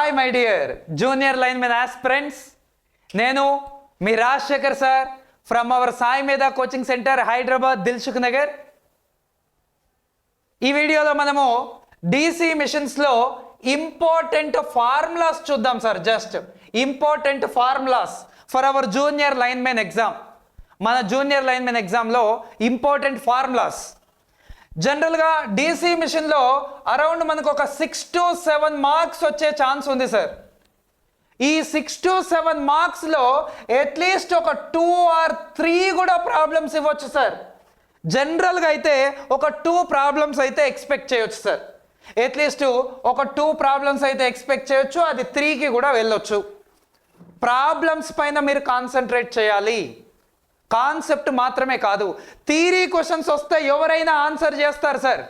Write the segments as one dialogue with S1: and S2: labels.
S1: Hi my dear junior linemen aspirants, నేను మీ Rajasekhar sir from our Sai Medha coaching centre Hyderabad Dilsukh Nagar. ఈ వీడియోలో మనము డీసీ మిషన్స్లో ఇంపార్టెంట్ ఫార్ములాస్ చూద్దాం sir. Just important formulas for our junior linemen exam. మన జూనియర్ లైన్మెన్ ఎగ్జామ్లో ఇంపార్టెంట్ ఫార్ములాస్. జనరల్గా డీసీ మిషన్లో అరౌండ్ మనకు ఒక 6 to 7 మార్క్స్ వచ్చే ఛాన్స్ ఉంది సార్. ఈ 6 to 7 మార్క్స్లో అట్లీస్ట్ ఒక 2 or 3 కూడా ప్రాబ్లమ్స్ ఇవ్వచ్చు సార్. జనరల్గా అయితే ఒక 2 ప్రాబ్లమ్స్ అయితే ఎక్స్పెక్ట్ చేయొచ్చు సార్. అట్లీస్ట్ ఒక 2 ప్రాబ్లమ్స్ అయితే ఎక్స్పెక్ట్ చేయొచ్చు, అది 3కి కూడా వెళ్ళొచ్చు. ప్రాబ్లమ్స్ పైన మీరు కాన్సన్ట్రేట్ చేయాలి, కాన్సెప్ట్ మాత్రమే కాదు. థియరీ క్వశ్చన్స్ వస్తే ఎవరైనా ఆన్సర్ చేస్తారు సార్.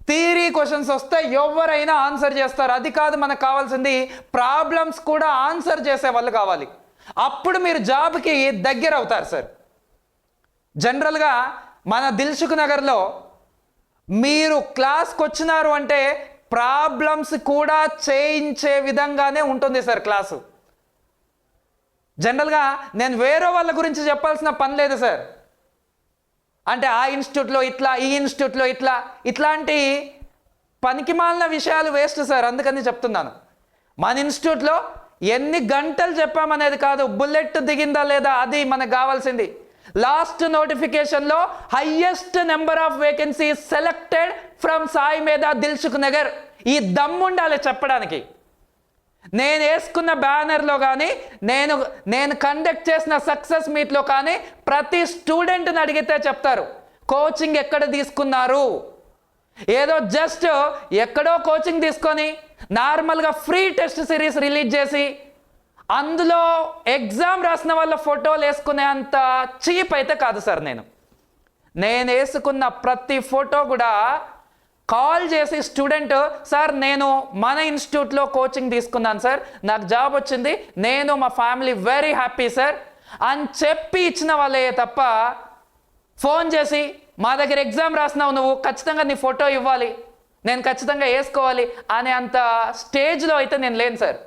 S1: థియరీ క్వశ్చన్స్ వస్తే ఎవరైనా ఆన్సర్ చేస్తారు. అది కాదు మనకు కావాల్సింది, ప్రాబ్లమ్స్ కూడా ఆన్సర్ చేసే వాళ్ళు కావాలి. అప్పుడు మీరు జాబ్కి దగ్గర అవుతారు సార్. జనరల్గా మన దిల్సుఖ్ నగర్లో మీరు క్లాస్కి వచ్చినారు అంటే ప్రాబ్లమ్స్ కూడా చేయించే విధంగానే ఉంటుంది సార్ క్లాసు. జనరల్గా నేను వేరే వాళ్ళ గురించి చెప్పాల్సిన పని లేదు సార్. అంటే ఆ ఇన్స్టిట్యూట్లో ఇట్లా, ఈ ఇన్స్టిట్యూట్లో ఇట్లా, ఇట్లాంటి పనికిమాలిన విషయాలు వేస్ట్ సార్. అందుకని చెప్తున్నాను, మన ఇన్స్టిట్యూట్లో ఎన్ని గంటలు చెప్పామనేది కాదు, బుల్లెట్ దిగిందా లేదా అది మనకు కావాల్సింది. లాస్ట్ నోటిఫికేషన్లో highest number of vacancies selected from Sai Medha Dilsukh Nagar. ఈ దమ్ముండాలి చెప్పడానికి. నేను వేసుకున్న బ్యానర్లో కానీ, నేను కండక్ట్ చేసిన సక్సెస్ మీట్లో కానీ ప్రతి స్టూడెంట్ని అడిగితే చెప్తారు కోచింగ్ ఎక్కడ తీసుకున్నారు. ఏదో జస్ట్ ఎక్కడో కోచింగ్ తీసుకొని నార్మల్గా ఫ్రీ టెస్ట్ సిరీస్ రిలీజ్ చేసి అందులో ఎగ్జామ్ రాసిన వాళ్ళ ఫోటోలు వేసుకునే అంత చీప్ అయితే కాదు సార్. నేను వేసుకున్న ప్రతి ఫోటో కూడా కాల్ చేసి స్టూడెంట్, సార్ నేను మన ఇన్స్టిట్యూట్లో కోచింగ్ తీసుకున్నాను సార్, నాకు జాబ్ వచ్చింది, నేను మా ఫ్యామిలీ వెరీ హ్యాపీ సార్ అని చెప్పి ఇచ్చిన వాళ్ళే తప్ప ఫోన్ చేసి మా దగ్గర ఎగ్జామ్ రాసినావు, నువ్వు ఖచ్చితంగా నీ ఫోటో ఇవ్వాలి, నేను ఖచ్చితంగా వేసుకోవాలి అనే అంత స్టేజ్లో అయితే నేను లేను సార్.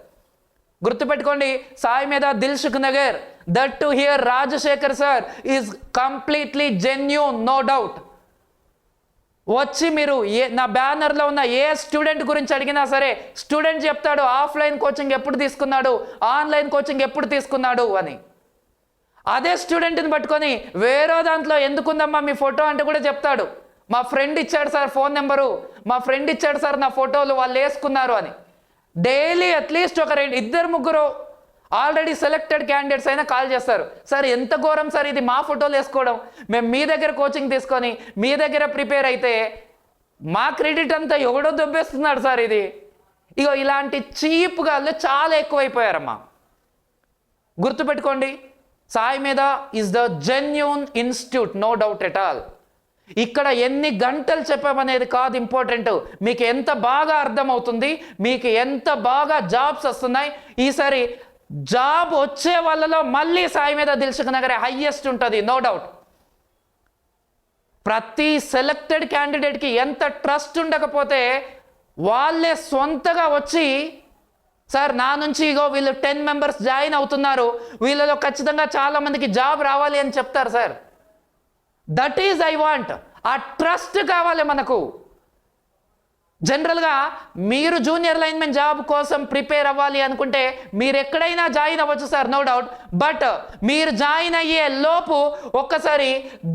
S1: గుర్తుపెట్టుకోండి, Sai Medha Dilsukh Nagar, that too here Rajasekhar sir is completely genuine, no doubt. వచ్చి మీరు నా బ్యానర్లో ఉన్న ఏ స్టూడెంట్ గురించి అడిగినా సరే స్టూడెంట్ చెప్తాడు ఆఫ్లైన్ కోచింగ్ ఎప్పుడు తీసుకున్నాడు, ఆన్లైన్ కోచింగ్ ఎప్పుడు తీసుకున్నాడు అని. అదే స్టూడెంట్ని పట్టుకొని వేరే దాంట్లో ఎందుకుందమ్మా మీ ఫోటో అంటే కూడా చెప్తాడు, మా ఫ్రెండ్ ఇచ్చాడు సార్ ఫోన్ నెంబరు, మా ఫ్రెండ్ ఇచ్చాడు సార్ నా ఫోటోలు, వాళ్ళు వేసుకున్నారు అని. డైలీ అట్లీస్ట్ ఒక 2-3 ఆల్రెడీ సెలెక్టెడ్ క్యాండిడేట్స్ అయినా కాల్ చేస్తారు, సార్ ఎంత ఘోరం సార్ ఇది, మా ఫోటోలు వేసుకోవడం, మేము మీ దగ్గర కోచింగ్ తీసుకొని మీ దగ్గర ప్రిపేర్ అయితే మా క్రెడిట్ అంతా ఎవడో దొబ్బేస్తున్నాడు సార్ ఇది. ఇగో ఇలాంటి చీప్ గాళ్ళు చాలా ఎక్కువైపోయారమ్మా. గుర్తుపెట్టుకోండి, Sai Medha is the genuine institute, no doubt at all. ఇక్కడ ఎన్ని గంటలు చెప్పామనేది కాదు ఇంపార్టెంట్, మీకు ఎంత బాగా అర్థమవుతుంది, మీకు ఎంత బాగా జాబ్స్ వస్తున్నాయి. ఈసారి జాబ్ వచ్చే వాళ్ళలో మళ్ళీ సాయి మేధా దిల్సుఖ్ నగర్ హైయెస్ట్ ఉంటుంది, నో డౌట్. ప్రతి సెలెక్టెడ్ క్యాండిడేట్కి ఎంత ట్రస్ట్ ఉండకపోతే వాళ్ళే సొంతగా వచ్చి, సార్ నా నుంచి ఇగో వీళ్ళు 10 మెంబర్స్ జాయిన్ అవుతున్నారు, వీళ్ళలో ఖచ్చితంగా చాలా మందికి జాబ్ రావాలి అని చెప్తారు sir. That is I want. ఆ ట్రస్ట్ కావాలి మనకు. జనరల్గా మీరు జూనియర్ లైన్మెన్ జాబ్ కోసం ప్రిపేర్ అవ్వాలి అనుకుంటే మీరు ఎక్కడైనా జాయిన్ అవ్వచ్చు సార్, నో డౌట్. బట్ మీరు జాయిన్ అయ్యే లోపు ఒక్కసారి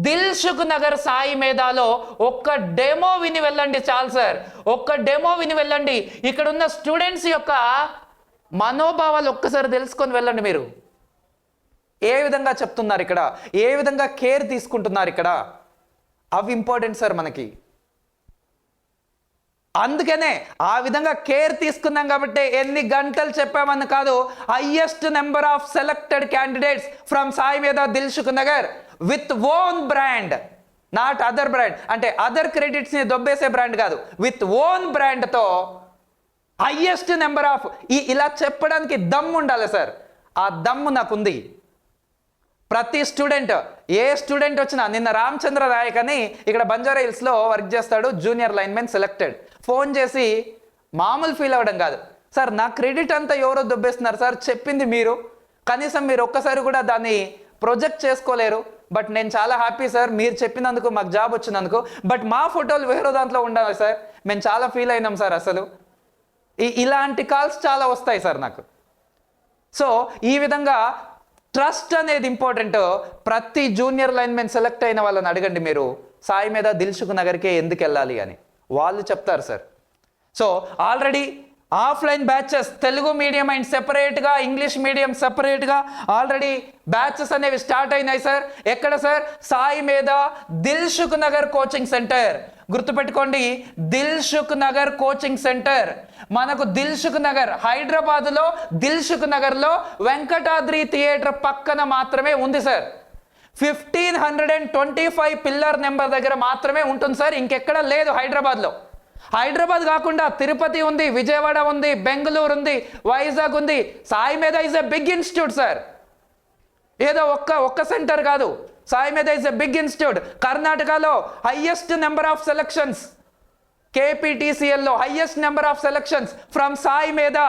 S1: దిల్సుఖ్ నగర్ సాయి మేధాలో ఒక్క డెమో విని వెళ్ళండి చాలు సార్. ఒక్క డెమో విని వెళ్ళండి, ఇక్కడ ఉన్న స్టూడెంట్స్ యొక్క మనోభావాలు ఒక్కసారి తెలుసుకొని వెళ్ళండి. మీరు ఏ విధంగా చెప్తున్నారు ఇక్కడ, ఏ విధంగా కేర్ తీసుకుంటున్నారు ఇక్కడ, అవి ఇంపార్టెంట్ సార్ మనకి. అందుకనే ఆ విధంగా కేర్ తీసుకున్నాం కాబట్టి ఎన్ని గంటలు చెప్పామని కాదు, highest number of selected candidates from Sai Medha Dilsukh Nagar with own brand, not other brand. అంటే అదర్ క్రెడిట్స్ని దొబ్బేసే బ్రాండ్ కాదు, విత్ ఓన్ బ్రాండ్తో హైయెస్ట్ నెంబర్ ఆఫ్. ఇలా చెప్పడానికి దమ్ము ఉండాలి సార్. ఆ దమ్ము నాకుంది. ప్రతి స్టూడెంట్, ఏ స్టూడెంట్ వచ్చినా, నిన్న రామచంద్ర నాయక్ అని ఇక్కడ బంజారా హిల్స్లో వర్క్ చేస్తాడు, జూనియర్ లైన్మెన్ సెలెక్టెడ్, ఫోన్ చేసి మామూలు ఫీల్ అవ్వడం కాదు, సార్ నా క్రెడిట్ అంతా ఎవరో దొబ్బేస్తున్నారు సార్, చెప్పింది మీరు, కనీసం మీరు ఒక్కసారి కూడా దాన్ని ప్రొజెక్ట్ చేసుకోలేరు. బట్ నేను చాలా హ్యాపీ సార్, మీరు చెప్పినందుకు మాకు జాబ్ వచ్చినందుకు. బట్ మా ఫోటోలు వేరే దాంట్లో ఉండాలి సార్, మేము చాలా ఫీల్ అయినాం సార్. అసలు ఇలాంటి కాల్స్ చాలా వస్తాయి సార్ నాకు. సో ఈ విధంగా ట్రస్ట్ అనేది ఇంపార్టెంట్. ప్రతి జూనియర్ లైన్మెన్ సెలెక్ట్ అయిన వాళ్ళని అడగండి మీరు, సాయి మీద దిల్సుఖ్ నగర్కే ఎందుకు వెళ్ళాలి అని, వాళ్ళు చెప్తారు sir. So already offline batches, Telugu medium and సెపరేట్గా, ఇంగ్లీష్ మీడియం సెపరేట్గా ఆల్రెడీ బ్యాచెస్ అనేవి స్టార్ట్ అయినాయి సార్. ఎక్కడ సార్? సాయి మీద దిల్సుఖ్ నగర్ కోచింగ్ సెంటర్. గుర్తుపెట్టుకోండి, దిల్సుఖ్ నగర్ కోచింగ్ సెంటర్. మనకు దిల్సుఖ్ నగర్ హైదరాబాద్లో, దిల్సుఖ్ నగర్లో వెంకటాద్రి థియేటర్ పక్కన మాత్రమే ఉంది సార్. 1525 పిల్లర్ నెంబర్ దగ్గర మాత్రమే ఉంటుంది సార్, ఇంకెక్కడ లేదు హైదరాబాద్లో. హైదరాబాద్ కాకుండా తిరుపతి ఉంది, విజయవాడ ఉంది, బెంగళూరు ఉంది, వైజాగ్ ఉంది. Sai Medha is a big institute sir, ఏదో ఒక్క సెంటర్ కాదు. Sai Medha is a big institute. కర్ణాటకలో హైయెస్ట్ నెంబర్ ఆఫ్ సెలక్షన్స్, కేపీటీసీఎల్లో highest number of selections from Sai Medha.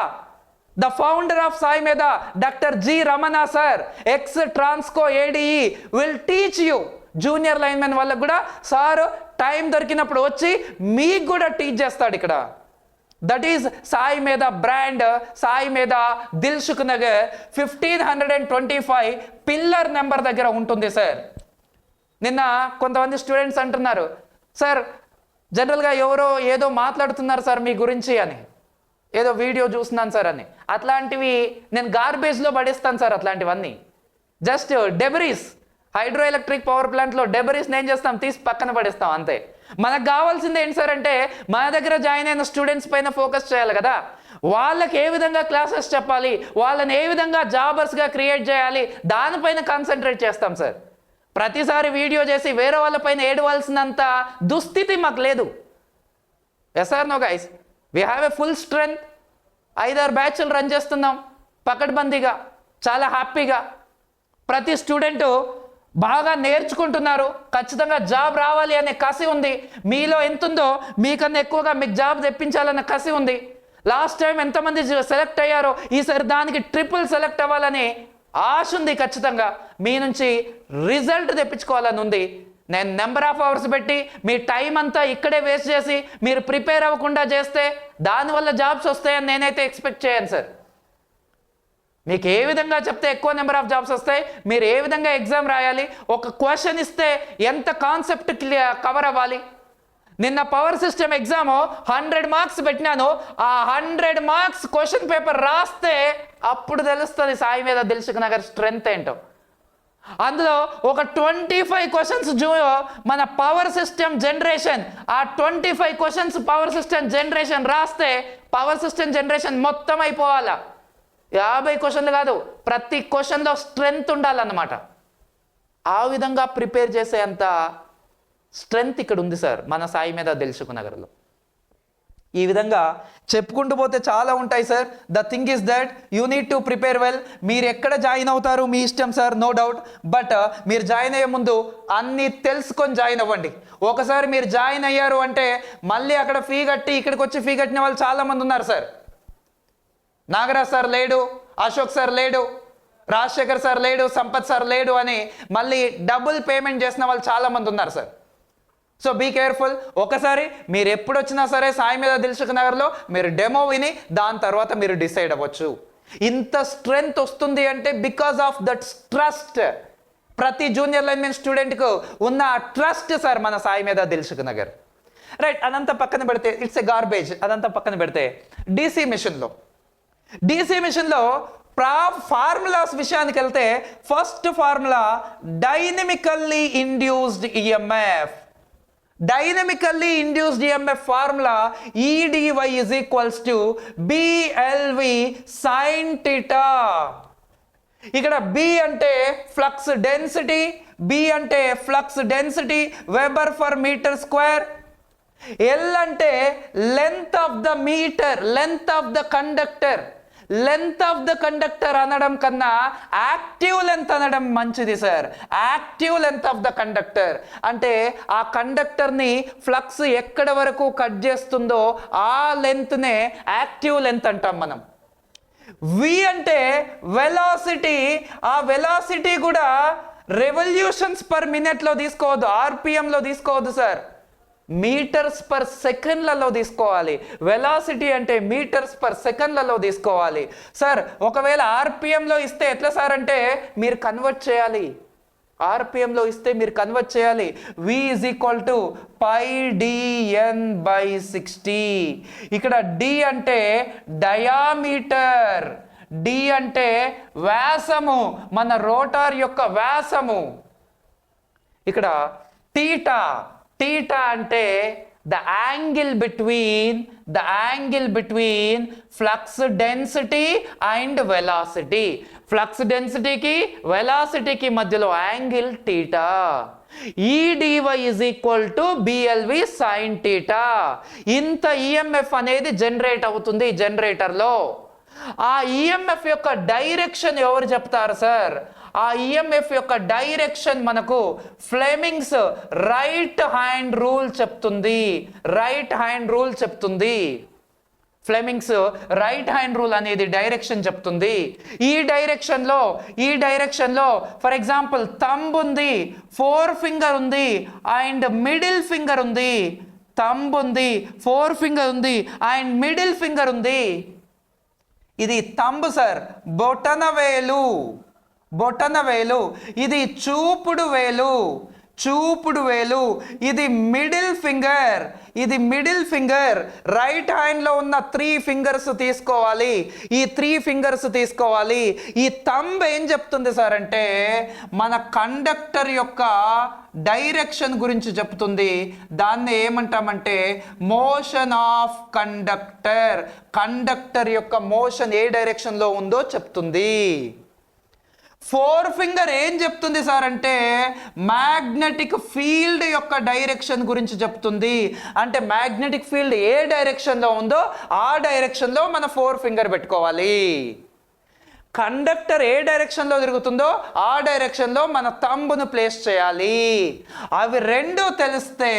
S1: The founder of Sai Medha doctor G Ramana sir, ex Transco ADE, will teach you. Junior linemen వాళ్ళకు కూడా sir time దొరికినప్పుడు వచ్చి మీకు కూడా టీచ్ చేస్తాడు ఇక్కడ. దట్ ఈస్ సాయి మీద బ్రాండ్, సాయి మీద దిల్సుఖ్ నగర్ 1525 పిల్లర్ నెంబర్ దగ్గర ఉంటుంది సార్. నిన్న కొంతమంది స్టూడెంట్స్ అంటున్నారు, సార్ జనరల్గా ఎవరో ఏదో మాట్లాడుతున్నారు సార్ మీ గురించి అని, ఏదో వీడియో చూస్తున్నాను సార్ అని. అట్లాంటివి నేను గార్బేజ్లో పడేస్తాను సార్. అట్లాంటివన్నీ జస్ట్ డెబరీస్. హైడ్రో ఎలక్ట్రిక్ పవర్ ప్లాంట్లో డెబరీస్ని ఏం చేస్తాం? తీసి పక్కన పడేస్తాం అంతే. మనకు కావాల్సింది ఏంటి సార్ అంటే, మన దగ్గర జాయిన్ అయిన స్టూడెంట్స్ పైన ఫోకస్ చేయాలి కదా. వాళ్ళకి ఏ విధంగా క్లాసెస్ చెప్పాలి, వాళ్ళని ఏ విధంగా జాబర్స్గా క్రియేట్ చేయాలి, దానిపైన కాన్సన్ట్రేట్ చేస్తాం సార్. ప్రతిసారి వీడియో చేసి వేరే వాళ్ళపైన ఏడవలసినంత దుస్థితి మాకు లేదు. Yes or no guys? We have a full strength. 5-6 బ్యాచ్లు రన్ చేస్తున్నాం పకడ్బందీగా, చాలా హ్యాపీగా. ప్రతి స్టూడెంటు బాగా నేర్చుకుంటున్నారు, ఖచ్చితంగా జాబ్ రావాలి అనే కసి ఉంది. మీలో ఎంత ఉందో మీకన్నా ఎక్కువగా మీకు జాబ్ తెప్పించాలన్న కసి ఉంది. లాస్ట్ టైం ఎంతమంది సెలెక్ట్ అయ్యారో ఈసారి దానికి ట్రిపుల్ సెలెక్ట్ అవ్వాలని ఆశ ఉంది. ఖచ్చితంగా మీ నుంచి రిజల్ట్ తెప్పించుకోవాలని ఉంది. నేను నెంబర్ ఆఫ్ అవర్స్ పెట్టి మీ టైం అంతా ఇక్కడే వేస్ట్ చేసి మీరు ప్రిపేర్ అవ్వకుండా చేస్తే దానివల్ల జాబ్స్ వస్తాయని నేనైతే ఎక్స్పెక్ట్ చేయను సార్. మీకు ఏ విధంగా చెప్తే ఎక్కువ నెంబర్ ఆఫ్ జాబ్స్ వస్తాయి, మీరు ఏ విధంగా ఎగ్జామ్ రాయాలి, ఒక క్వశ్చన్ ఇస్తే ఎంత కాన్సెప్ట్ కవర్ అవ్వాలి. నిన్న పవర్ సిస్టమ్ ఎగ్జామ్ 100 మార్క్స్ పెట్టినాను. ఆ 100 మార్క్స్ క్వశ్చన్ పేపర్ రాస్తే అప్పుడు తెలుస్తుంది సాయి మీద దిల్సుఖ్ నగర్ స్ట్రెంగ్త్ ఏంటో. అందులో ఒక 25 క్వశ్చన్స్ మన పవర్ సిస్టమ్ జనరేషన్, ఆ 25 క్వశ్చన్స్ పవర్ సిస్టమ్ జనరేషన్ రాస్తే పవర్ సిస్టమ్ జనరేషన్ మొత్తం అయిపోవాలా. 50 క్వశ్చన్లు కాదు, ప్రతి క్వశ్చన్లో స్ట్రెంగ్త్ ఉండాలన్నమాట. ఆ విధంగా ప్రిపేర్ చేసే అంత స్ట్రెంగ్త్ ఇక్కడ ఉంది సార్ మన సాయి మీద దిల్సుఖ్ నగర్లో. ఈ విధంగా చెప్పుకుంటూ పోతే చాలా ఉంటాయి sir. The thing is that you need to prepare well. మీరు ఎక్కడ జాయిన్ అవుతారు మీ ఇష్టం సార్, నో డౌట్. బట్ మీరు జాయిన్ అయ్యే ముందు అన్నీ తెలుసుకొని జాయిన్ అవ్వండి. ఒకసారి మీరు జాయిన్ అయ్యారు అంటే మళ్ళీ అక్కడ ఫీ కట్టి ఇక్కడికి వచ్చి ఫీ కట్టిన వాళ్ళు చాలామంది ఉన్నారు సార్. నాగరాజ్ సార్ లేడు, అశోక్ సార్ లేడు, రాజశేఖర్ సార్ లేడు, సంపత్ సార్ లేడు అని మళ్ళీ డబుల్ పేమెంట్ చేసిన వాళ్ళు చాలామంది ఉన్నారు సార్. So be careful. ఒకసారి మీరు ఎప్పుడు వచ్చినా సరే సాయి మీద దిల్సుఖ్ నగర్లో మీరు డెమో విని దాని తర్వాత మీరు డిసైడ్ అవ్వచ్చు. ఇంత స్ట్రెంగ్త్ వస్తుంది అంటే బికాస్ ఆఫ్ దట్ ట్రస్ట్. ప్రతి జూనియర్ లైన్మెన్ స్టూడెంట్కు ఉన్న ట్రస్ట్ సార్ మన సాయి మీద దిల్సుఖ్ నగర్. రైట్, అదంతా పక్కన పెడితే ఇట్స్ ఎ గార్బేజ్. అదంతా పక్కన పెడితే డీసీ మిషన్లో ఫార్ములాస్ విషయానికి వెళ్తే first formula dynamically induced EMF. Dynamically induced EMF formula EDY is equals to BLV sin theta. ఇక్కడ B అంటే ఫ్లక్స్ డెన్సిటీ, B అంటే flux density weber for metre square, L అంటే length of the metre, length of the conductor. Length of the conductor అనడం కన్నా active length అనడం మంచిది sir. Active length of the conductor అంటే ఆ కండక్టర్ని flux ఎక్కడ వరకు కట్ చేస్తుందో ఆ లెంత్నే యాక్టివ్ లెంత్ అంటాం మనం. వి అంటే వెలాసిటీ. ఆ వెలాసిటీ కూడా రెవల్యూషన్స్ పర్ మినిట్లో తీసుకోవద్దు, ఆర్పిఎంలో తీసుకోవద్దు సార్, మీటర్స్ పర్ సెకండ్లలో తీసుకోవాలి. వెలాసిటీ అంటే మీటర్స్ పర్ సెకండ్లలో తీసుకోవాలి సార్. ఒకవేళ ఆర్పిఎంలో ఇస్తే ఎట్లా సార్ అంటే మీరు కన్వర్ట్ చేయాలి. ఆర్పిఎంలో ఇస్తే మీరు కన్వర్ట్ చేయాలి. v is equal to πdn/60. ఇక్కడ d అంటే డయామీటర్, d అంటే వ్యాసము, మన రోటార్ యొక్క వ్యాసము. ఇక్కడ టీటా, టీటా అంటే the angle between flux density and velocity. Flux డెన్సిటీకి వెలాసిటీకి మధ్యలో యాంగిల్ టీటా. ఈ dy is equal to BLV sine theta. ఇంత ఈఎంఎఫ్ అనేది జనరేట్ అవుతుంది జనరేటర్లో. ఆ ఈఎంఎఫ్ యొక్క డైరెక్షన్ ఎవరు చెప్తారు సార్? ఆ ఈఎంఎఫ్ యొక్క డైరెక్షన్ మనకు ఫ్లెమింగ్స్ రైట్ హ్యాండ్ రూల్ చెప్తుంది. రైట్ హ్యాండ్ రూల్ చెప్తుంది. ఫ్లెమింగ్స్ రైట్ హ్యాండ్ రూల్ అనేది డైరెక్షన్ చెప్తుంది. ఈ డైరెక్షన్లో ఫర్ ఎగ్జాంపుల్ థంబ్ ఉంది, 4 ఫింగర్ ఉంది అండ్ మిడిల్ ఫింగర్ ఉంది. థంబ్ ఉంది, 4 ఫింగర్ ఉంది అండ్ మిడిల్ ఫింగర్ ఉంది. ఇది థంబ్ సార్, బొటన వేలు. ఇది చూపుడు వేలు. ఇది మిడిల్ ఫింగర్. రైట్ హ్యాండ్ లో ఉన్న 3 ఫింగర్స్ తీసుకోవాలి. ఈ 3 ఫింగర్స్ తీసుకోవాలి. ఈ థంబ్ ఏం చెప్తుంది సార్ అంటే మన కండక్టర్ యొక్క డైరెక్షన్ గురించి చెప్తుంది. దాన్ని ఏమంటామంటే మోషన్ ఆఫ్ కండక్టర్. కండక్టర్ యొక్క మోషన్ ఏ డైరెక్షన్ లో ఉందో చెప్తుంది. 4 ఫింగర్ ఏం చెప్తుంది సార్ అంటే మ్యాగ్నెటిక్ ఫీల్డ్ యొక్క డైరెక్షన్ గురించి చెప్తుంది. అంటే మ్యాగ్నెటిక్ ఫీల్డ్ ఏ డైరెక్షన్లో ఉందో ఆ డైరెక్షన్లో మన 4 ఫింగర్ పెట్టుకోవాలి. కండక్టర్ ఏ డైరెక్షన్లో తిరుగుతుందో ఆ డైరెక్షన్లో మన థంబ్ను ప్లేస్ చేయాలి. అవి రెండు తెలిస్తే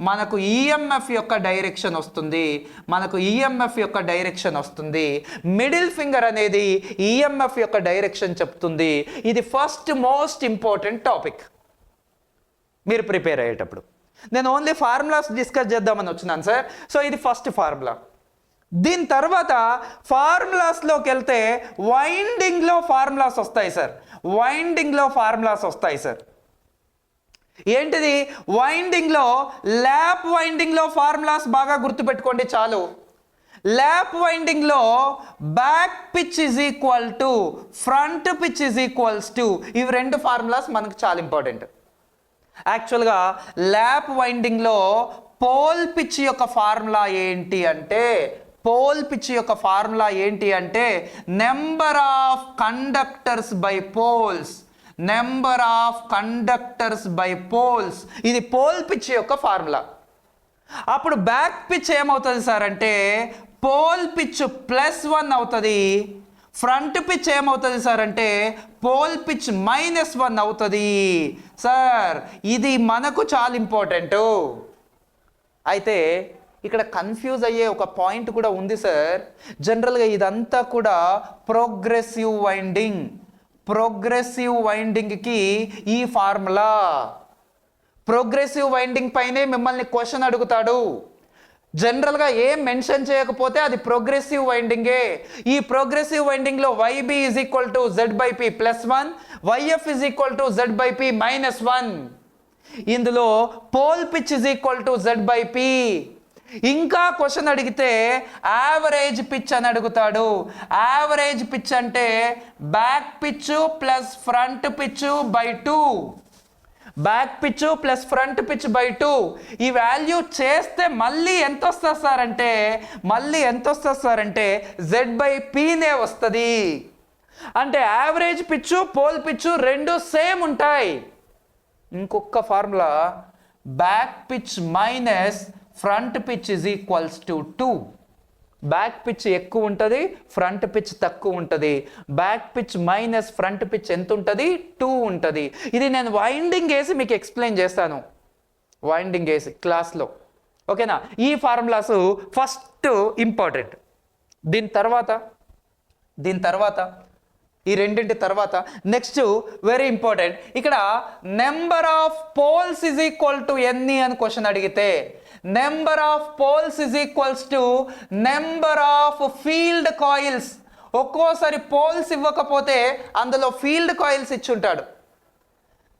S1: మనకు ఈఎంఎఫ్ యొక్క డైరెక్షన్ వస్తుంది. మిడిల్ ఫింగర్ అనేది ఈఎంఎఫ్ యొక్క డైరెక్షన్ చెప్తుంది. ఇది ఫస్ట్ మోస్ట్ ఇంపార్టెంట్ టాపిక్ మీరు ప్రిపేర్ అయ్యేటప్పుడు. నేను ఓన్లీ ఫార్ములాస్ డిస్కస్ చేద్దామని వచ్చినాను సార్. సో ఇది ఫస్ట్ ఫార్ములా. దీని తర్వాత ఫార్ములాస్లోకి వెళ్తే వైండింగ్లో ఫార్ములాస్ వస్తాయి సార్. ఏంటిది? వైండింగ్లో ల్యాప్ వైండింగ్లో ఫార్ములాస్ బాగా గుర్తుపెట్టుకోండి చాలు. ల్యాప్ వైండింగ్లో back pitch is equal to front pitch is equals to, ఇవి 2 ఫార్ములాస్ మనకు చాలా ఇంపార్టెంట్. యాక్చువల్గా ల్యాప్ వైండింగ్లో పోల్ పిచ్ యొక్క ఫార్ములా ఏంటి అంటే number of conductors by poles. ఇది పోల్ పిచ్ యొక్క ఫార్ములా. అప్పుడు బ్యాక్ పిచ్ ఏమవుతుంది సార్ అంటే పోల్ పిచ్ +1 అవుతుంది. ఫ్రంట్ పిచ్ ఏమవుతుంది సార్ అంటే పోల్ పిచ్ -1 అవుతుంది సార్. ఇది మనకు చాలా ఇంపార్టెంట్. అయితే ఇక్కడ కన్ఫ్యూజ్ అయ్యే ఒక పాయింట్ కూడా ఉంది సార్. జనరల్గా ఇదంతా కూడా ప్రోగ్రెసివ్ వైండింగ్కి ఈ ఫార్ములా. ప్రోగ్రెసివ్ వైండింగ్ పైనే మిమ్మల్ని క్వశ్చన్ అడుగుతాడు. జనరల్గా ఏం మెన్షన్ చేయకపోతే అది ప్రోగ్రెసివ్ వైండింగే. ఈ ప్రోగ్రెసివ్ వైండింగ్లో YB is equal to Z/P +1, YF is equal to Z/P -1. ఇందులో pole pitch is equal to Z/P. ఇంకా క్వశ్చన్ అడిగితే యావరేజ్ పిచ్ అని అడుగుతాడు. యావరేజ్ పిచ్ అంటే back pitch plus front pitch by 2. Back pitch plus front pitch by 2 ఈ value చేస్తే మళ్ళీ ఎంత వస్తుంది సార్ అంటే Z/Pనే వస్తుంది. అంటే average pitch pole pitch 2 same ఉంటాయి. ఇంకొక formula back pitch minus front pitch is equals to 2. Back pitch ఎక్కువ ఉంటుంది, ఫ్రంట్ పిచ్ తక్కువ ఉంటుంది. Back pitch minus front pitch ఎంత ఉంటుంది? 2 ఉంటుంది. ఇది నేను వైండింగ్ వేసి మీకు ఎక్స్ప్లెయిన్ చేస్తాను, వైండింగ్ వేసి క్లాస్లో. ఓకేనా? ఈ ఫార్ములాస్ ఫస్ట్ ఇంపార్టెంట్. దీని తర్వాత ఈ రెండింటి తర్వాత నెక్స్ట్ వెరీ ఇంపార్టెంట్, ఇక్కడ number of poles is equal to ఎన్ని అని క్వశ్చన్ అడిగితే, number of poles is equals to number of field coils. ఒక్కోసారి పోల్స్ ఇవ్వకపోతే అందులో ఫీల్డ్ కాయిల్స్ ఇచ్చుంటాడు.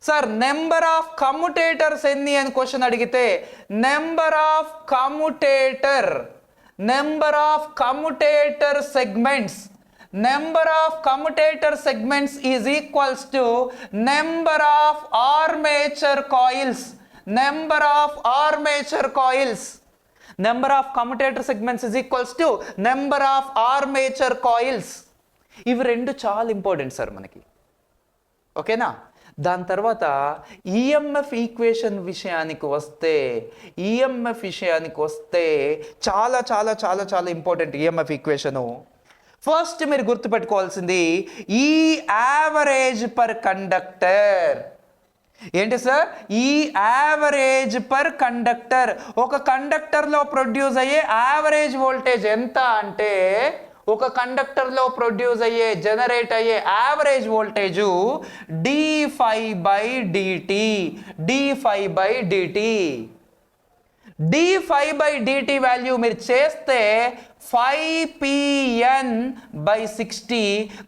S1: సార్ నెంబర్ ఆఫ్ కమ్యుటేటర్స్ ఎన్ని అని క్వశ్చన్ అడిగితే, number of commutator segments, number of commutator segments is equals to number of armature coils. Number of commutator segments is equals to number of armature coils. ఇవి రెండు చాలా important sir మనకి. ఓకేనా? దాని తర్వాత ఈఎంఎఫ్ ఈక్వేషన్ విషయానికి వస్తే చాలా చాలా చాలా చాలా ఇంపార్టెంట్ ఈఎంఎఫ్ ఈక్వేషను. ఫస్ట్ మీరు గుర్తుపెట్టుకోవాల్సింది ఈ యావరేజ్ పర్ కండక్టర్. ఏంటి సార్? ఈ యావరేజ్ పర్ కండక్టర్. ఒక కండక్టర్లో ప్రొడ్యూస్ అయ్యే యావరేజ్ వోల్టేజ్ ఎంత అంటే, ఒక కండక్టర్లో ప్రొడ్యూస్ అయ్యే జనరేట్ అయ్యే యావరేజ్ వోల్టేజు d5/dt వాల్యూ మీరు చేస్తే 5pn/60.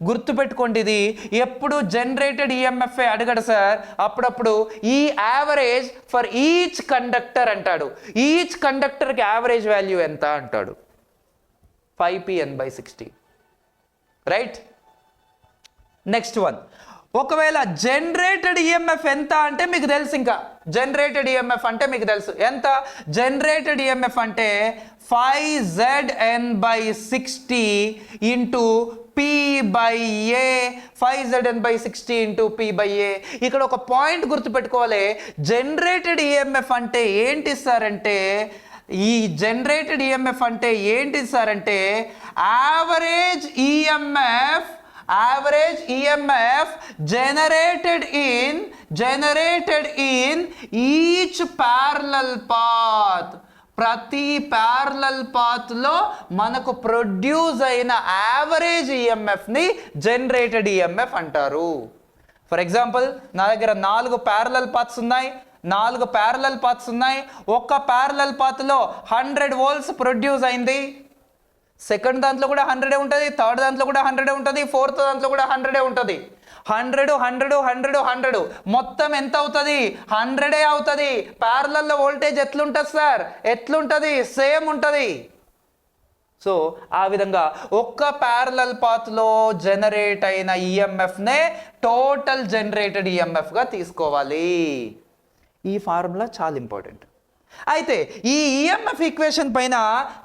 S1: గుర్తుపెట్టుకోండి, ఇది ఎప్పుడు జనరేటెడ్ ఈఎంఎఫ్ అడగడు సార్. అప్పుడప్పుడు ఈ యావరేజ్ ఫర్ ఈచ్ కండక్టర్ అంటాడు. ఈచ్ కండక్టర్కి యావరేజ్ వాల్యూ ఎంత అంటాడు, 5pn/60. రైట్? నెక్స్ట్ వన్, ఒకవేళ జనరేటెడ్ ఈఎంఎఫ్ ఎంత అంటే మీకు తెలుసు. ఇంకా జనరేటెడ్ ఈఎంఎఫ్ అంటే మీకు తెలుసు ఎంత. జనరేటెడ్ ఈఎంఎఫ్ అంటే 5Zn/60 into P/A. 5Zn/60 into P/A. ఇక్కడ ఒక పాయింట్ గుర్తుపెట్టుకోవాలి. జనరేటెడ్ ఈఎంఎఫ్ అంటే ఏంటి సార్ అంటే, ఈ జనరేటెడ్ ఈఎంఎఫ్ అంటే ఏంటి సార్ అంటే, average EMF generated in each parallel path. ప్రతి ప్యారలల్ పాత్లో మనకు ప్రొడ్యూస్ అయిన యావరేజ్ ఈఎంఎఫ్ని జనరేటెడ్ ఈఎంఎఫ్ అంటారు. ఫర్ ఎగ్జాంపుల్, నా దగ్గర 4 ప్యారలల్ పాత్స్ ఉన్నాయి. ఒక్క ప్యారలల్ పాత్లో 100 volts ప్రొడ్యూస్ అయింది. సెకండ్ దాంట్లో కూడా 100 ఉంటుంది, థర్డ్ దాంట్లో కూడా 100 ఉంటుంది, ఫోర్త్ దాంట్లో కూడా 100 ఉంటుంది. 100 మొత్తం ఎంత అవుతుంది? 100 అవుతుంది. ప్యారలల్లో వోల్టేజ్ ఎట్లుంటుంది సార్? ఎట్లుంటుంది? సేమ్ ఉంటుంది. సో ఆ విధంగా ఒక్క ప్యారలల్ పాత్లో జనరేట్ అయిన ఈఎంఎఫ్నే టోటల్ జనరేటెడ్ ఈఎంఎఫ్గా తీసుకోవాలి. ఈ ఫార్ములా చాలా ఇంపార్టెంట్. అయితే ఈ ఈఎంఎఫ్ ఈక్వేషన్ పైన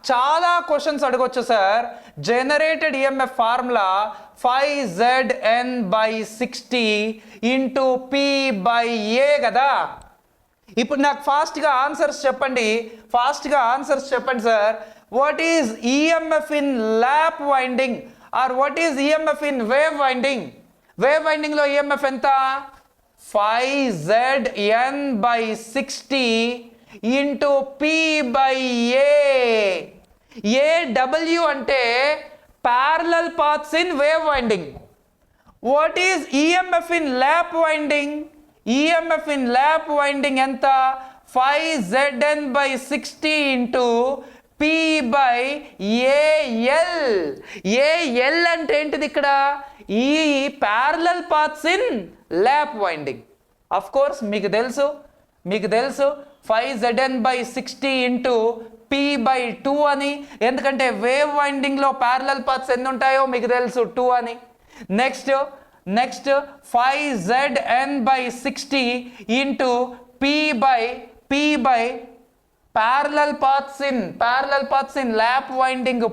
S1: చాలా క్వశ్చన్స్ అడగొచ్చు sir. Generated EMF formula 5Zn/60 into P/A కదా. ఇప్పుడు నాకు ఫాస్ట్గా ఆన్సర్స్ చెప్పండి sir. What is EMF in lap winding or what is EMF in wave winding? Wave వైండింగ్లో ఈఎంఎఫ్ ఎంత? 5Zn/60 into P/A. AW అంటే parallel paths in wave winding. What is EMF in lap winding? EMF in lap winding ఎంత? 5Zn/60 into P/AL. AL అంటే ఏంటిది ఇక్కడ? ఈ parallel paths in lap winding. Of course మీకు తెలుసు 5Zn/60 into P/2 అని. ఎందుకంటే వేవ్ వైండింగ్లో ప్యారలల్ పాత్స్ ఎన్ని ఉంటాయో మీకు తెలుసు, 2 అని. Next 5Zn/60 into parallel paths in lap winding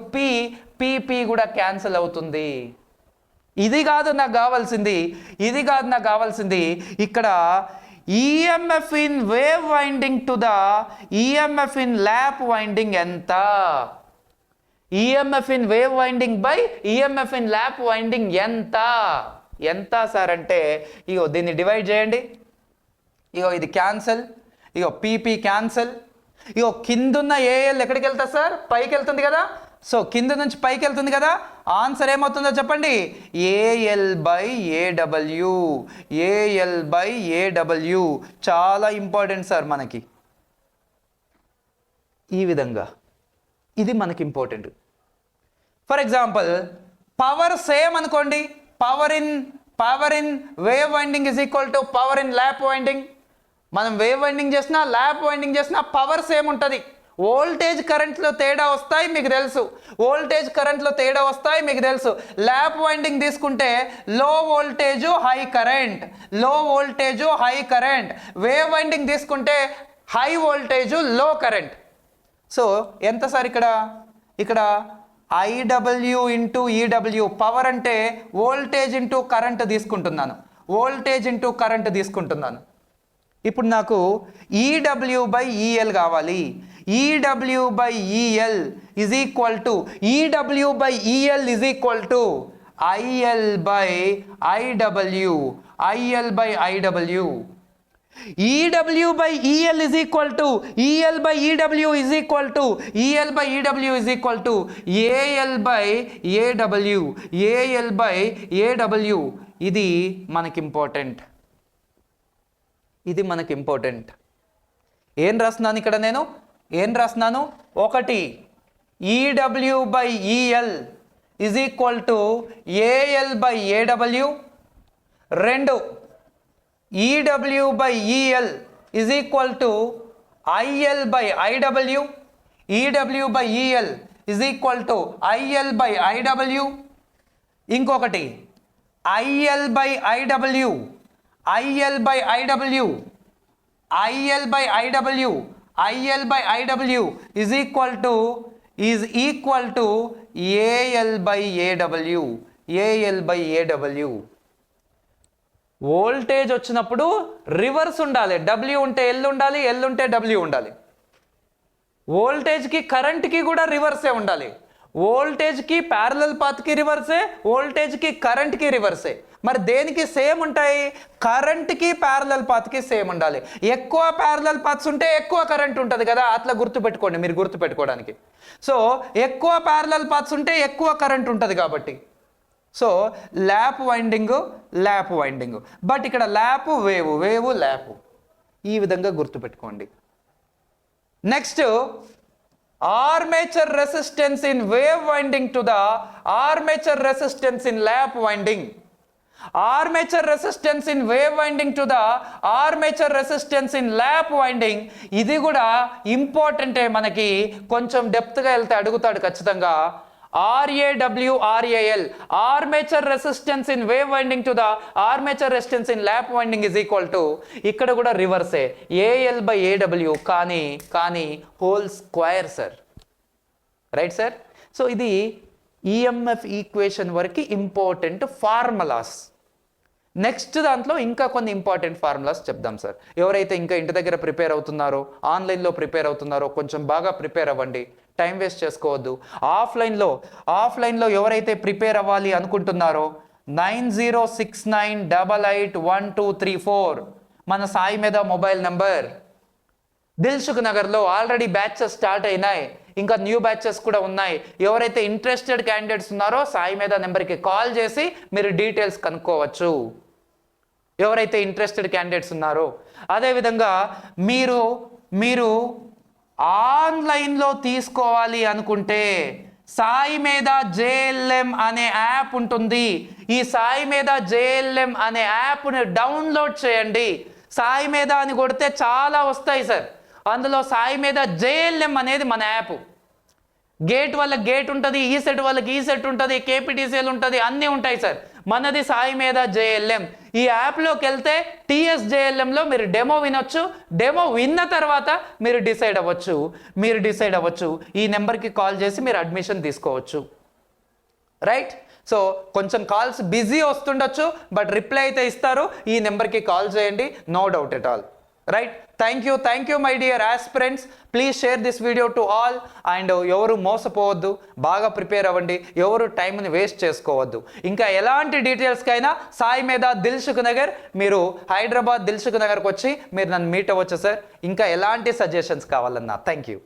S1: PP కూడా క్యాన్సిల్ అవుతుంది. ఇది కాదు నాకు కావాల్సింది. ఇక్కడ EMF in wave winding to the EMF in lap winding ఎంత? EMF in wave winding by EMF in lap winding ఎంత సార్ అంటే, ఇగో దీన్ని డివైడ్ చేయండి, ఇగో ఇది క్యాన్సల్, ఇగో పీపీ క్యాన్సల్, ఇగో కిందున్న ఏఎల్ ఎక్కడికి వెళ్తా సార్, పైకి వెళ్తుంది కదా. సో కింద నుంచి పైకి వెళ్తుంది కదా, ఆన్సర్ ఏమవుతుందో చెప్పండి, AL by AW, AL by AW. చాలా ఇంపార్టెంట్ సార్ మనకి. ఈ విధంగా ఇది మనకి important. For example power same అనుకోండి, power in wave winding is equal to power in lap winding. మనం వేవ్ వైండింగ్ చేసినా ల్యాప్ వైండింగ్ చేసినా పవర్ సేమ్ ఉంటుంది. వోల్టేజ్ కరెంట్లో తేడా వస్తాయి మీకు తెలుసు, వోల్టేజ్ కరెంట్లో తేడా వస్తాయి మీకు తెలుసు. ల్యాప్ వైండింగ్ తీసుకుంటే లో వోల్టేజు హై కరెంట్, లో voltage high current. Wave winding తీసుకుంటే హై వోల్టేజు లో కరెంట్. సో ఎంత సార్ ఇక్కడ ఐడబ్ల్యూ ఇంటూ ఈడబ్ల్యూ, పవర్ అంటే వోల్టేజ్ ఇంటూ కరెంట్ తీసుకుంటున్నాను, వోల్టేజ్ ఇంటూ కరెంట్ తీసుకుంటున్నాను. ఇప్పుడు నాకు ఈడబ్ల్యూ బై ఈఎల్ కావాలి. EW by EL is equal to, EW by EL is equal to IL by IW, IL by IW. EW by EL is equal to EL by EW is equal to EL by EW is equal to AL by AW, AL by AW. ఇది మనకి important, ఇది మనకి important. ఏం రాస్తున్నాను ఇక్కడ నేను, ఏం రాస్తున్నాను, ఒకటి EW by EL is equal to AL by AW, రెండు EW by EL is equal to IL by IW, EW by EL is equal to IL by IW. ఇంకొకటి IL by IW, IL by IW, IL by IW, IL by IW is equal to AL by AW, AL by AW. Voltage వచ్చినప్పుడు reverse ఉండాలి, W ఉంటే L ఉండాలి, L ఉంటే W ఉండాలి. వోల్టేజ్కి కరెంట్కి కూడా రివర్సే ఉండాలి. వోల్టేజ్కి parallel పాత్కి రివర్సే, వోల్టేజ్కి కరెంట్కి రివర్సే. మరి దేనికి సేమ్ ఉంటాయి, కరెంట్కి ప్యారలల్ పాత్కి సేమ్ ఉండాలి. ఎక్కువ ప్యారలల్ పాత్స్ ఉంటే ఎక్కువ కరెంట్ ఉంటుంది కదా, అట్లా గుర్తుపెట్టుకోండి మీరు, గుర్తుపెట్టుకోవడానికి. సో ఎక్కువ ప్యారలల్ పాత్స్ ఉంటే ఎక్కువ కరెంట్ ఉంటుంది కాబట్టి. సో ల్యాప్ వైండింగ్, బట్ ఇక్కడ ల్యాప్ వేవ్, వేవ్ ల్యాప్, ఈ విధంగా గుర్తుపెట్టుకోండి. Next armature resistance in wave winding to the armature resistance in lap winding. Armature resistance in wave winding to the armature resistance in lap winding. ఇది కూడా ఇంపార్టెంటే, మనకి కొంచెం డెప్త్గా వెళ్తే అడుగుతాడు ఖచ్చితంగా. RAW, RAL, armature resistance in wave winding to the armature resistance in lap winding is equal to, ఇక్కడ కూడా రివర్సే, AL బై AW, కానీ whole square sir, right sir. So ఇది ఈఎంఎఫ్ ఈక్వేషన్ వరకు ఇంపార్టెంట్ ఫార్ములాస్. నెక్స్ట్ దాంట్లో ఇంకా కొన్ని important formulas చెప్దాం sir. ఎవరైతే ఇంకా ఇంటి దగ్గర ప్రిపేర్ అవుతున్నారో, ఆన్లైన్లో ప్రిపేర్ అవుతున్నారో కొంచెం బాగా ప్రిపేర్ అవ్వండి, టైం వేస్ట్ చేసుకోవద్దు. ఆఫ్లైన్లో ఎవరైతే ప్రిపేర్ అవ్వాలి అనుకుంటున్నారో 9069881234 మన సాయి మీద మొబైల్ నెంబర్. దిల్సుఖ్ నగర్లో ఆల్రెడీ బ్యాచెస్ స్టార్ట్ అయినాయి, ఇంకా న్యూ బ్యాచెస్ కూడా ఉన్నాయి. ఎవరైతే ఇంట్రెస్టెడ్ క్యాండిడేట్స్ ఉన్నారో సాయి మీద నెంబర్కి కాల్ చేసి మీరు డీటెయిల్స్ కనుక్కోవచ్చు, ఎవరైతే ఇంట్రెస్టెడ్ క్యాండిడేట్స్ ఉన్నారో. అదేవిధంగా మీరు ఆన్లైన్లో తీసుకోవాలి అనుకుంటే సాయి మీద JLM అనే యాప్ ఉంటుంది. ఈ సాయి మీద JLM అనే యాప్ని డౌన్లోడ్ చేయండి. సాయి మీద అని కొడితే చాలా వస్తాయి సార్, అందులో సాయి మీద JLM అనేది మన యాప్. గేట్ వాళ్ళకి గేట్ ఉంటుంది, ఈ సెట్ వాళ్ళకి ఈ సెట్ ఉంటుంది, KPTCL ఉంటుంది, అన్నీ ఉంటాయి సార్. మనది సాయి మీద JLM. ఈ యాప్లోకి వెళ్తే TSJLMలో మీరు డెమో వినొచ్చు. డెమో విన్న తర్వాత మీరు డిసైడ్ అవ్వచ్చు. ఈ నెంబర్కి కాల్ చేసి మీరు అడ్మిషన్ తీసుకోవచ్చు, రైట్. సో కొంచెం కాల్స్ బిజీ వస్తుండొచ్చు, బట్ రిప్లై అయితే ఇస్తారు. ఈ నెంబర్కి కాల్ చేయండి, no doubt at all. Right. Thank you my dear aspirants. Please share this video to all. And ఎవరు మోసపోవద్దు, బాగా ప్రిపేర్ అవ్వండి, ఎవరు టైంని వేస్ట్ చేసుకోవద్దు. ఇంకా ఎలాంటి డీటెయిల్స్కైనా సాయి మీద దిల్సుఖ్ నగర్, మీరు హైదరాబాద్ దిల్సుఖ్ నగర్కి వచ్చి మీరు నన్ను మీట్ అవ్వచ్చు సార్. ఇంకా ఎలాంటి సజెషన్స్ కావాలన్నా. Thank you.